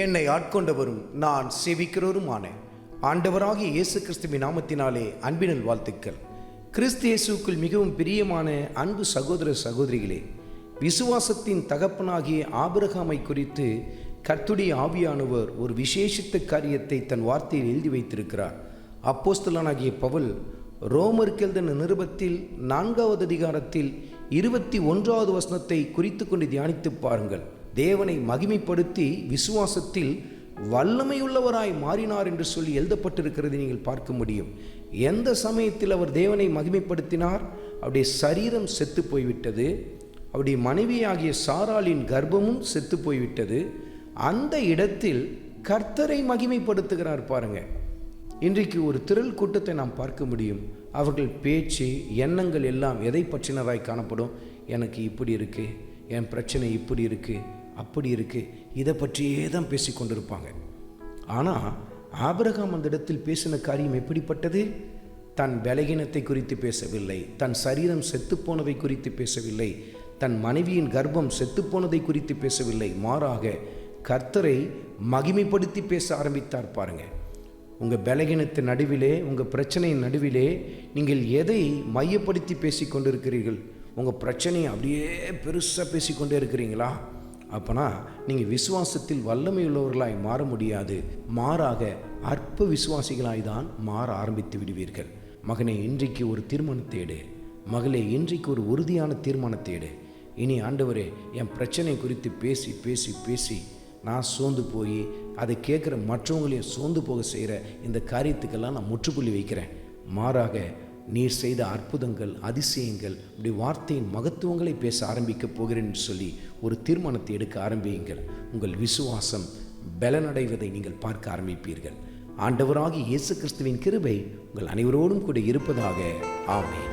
என்னை ஆட்கொண்டவரும் நான் சேவிக்கிறவருமான ஆண்டவராகிய இயேசு கிறிஸ்துவின் நாமத்தினாலே அன்பினல் வாழ்த்துக்கள். கிறிஸ்து இயேசுக்குள் மிகவும் பிரியமான அன்பு சகோதர சகோதரிகளே, விசுவாசத்தின் தகப்பனாகிய ஆபிரகாமை குறித்து கர்த்தருடைய ஆவியானவர் ஒரு விசேஷித்த காரியத்தை தன் வார்த்தையில் எழுதி வைத்திருக்கிறார். அப்போஸ்தலனாகிய பவுல் ரோமருக்கு எழுதின நிருபத்தில் 4வது அதிகாரத்தில் 21வது வசனத்தை குறித்து கொண்டு தியானித்து பாருங்கள். தேவனை மகிமைப்படுத்தி விசுவாசத்தில் வல்லமையுள்ளவராய் மாறினார் என்று சொல்லி எழுதப்பட்டிருக்கிறது நீங்கள் பார்க்க முடியும். எந்த சமயத்தில் அவர் தேவனை மகிமைப்படுத்தினார்? அவருடைய சரீரம் செத்து போய்விட்டது, அவருடைய மனைவியாகிய சாராளின் கர்ப்பமும் செத்து போய்விட்டது. அந்த இடத்தில் கர்த்தரை மகிமைப்படுத்துகிறார் பாருங்க. இன்றைக்கு ஒரு திரள் கூட்டத்தை நாம் பார்க்க முடியும். அவர்கள் பேச்சு எண்ணங்கள் எல்லாம் எதை பற்றினதாய் காணப்படும்? எனக்கு இப்படி இருக்கு, என் பிரச்சனை இப்படி இருக்கு, அப்படி இருக்கு, இதை பற்றியே தான் பேசி கொண்டிருப்பாங்க. ஆனால் ஆபிரகாம் அந்த இடத்தில் பேசின காரியம் எப்படிப்பட்டது? தன் பலகீனத்தை குறித்து பேசவில்லை, தன் சரீரம் செத்துப்போனதை குறித்து பேசவில்லை, தன் மனைவியின் கர்ப்பம் செத்துப்போனதை குறித்து பேசவில்லை. மாறாக கர்த்தரை மகிமைப்படுத்தி பேச ஆரம்பித்தார் பாருங்க. உங்கள் பலகீனத்தின் நடுவிலே, உங்கள் பிரச்சனையின் நடுவிலே நீங்கள் எதை மையப்படுத்தி பேசி கொண்டிருக்கிறீர்கள்? உங்கள் பிரச்சனையை அப்படியே பெருசாக பேசிக்கொண்டே இருக்கிறீங்களா? அப்போனா நீங்கள் விசுவாசத்தில் வல்லமை உள்ளவர்களாய் மாற முடியாது. மாறாக அற்ப விசுவாசிகளாய் தான் மாற ஆரம்பித்து விடுவீர்கள். மகனே, இன்றைக்கு ஒரு தீர்மானத்தை எடு. மகளே, இன்றைக்கு ஒரு உறுதியான தீர்மானத்தை எடு. இனி ஆண்டவரே, என் பிரச்சனை குறித்து பேசி பேசி பேசி நான் சோர்ந்து போய் அதை கேட்குற மற்றவங்களையும் சோர்ந்து போக செய்கிற இந்த காரியத்துக்கெல்லாம் நான் முற்றுப்புள்ளி வைக்கிறேன். மாறாக நீர் செய்த அற்புதங்கள், அதிசயங்கள், இப்படி வார்த்தையின் மகத்துவங்களை பேச ஆரம்பிக்கப் போகிறேன் என்று சொல்லி ஒரு தீர்மானத்தை எடுக்க ஆரம்பியுங்கள். உங்கள் விசுவாசம் பலனடைவதை நீங்கள் பார்க்க ஆரம்பிப்பீர்கள். ஆண்டவராகிய இயேசு கிறிஸ்துவின் கிருபை உங்கள் அனைவரோடும் கூட இருப்பதாக. ஆமென்.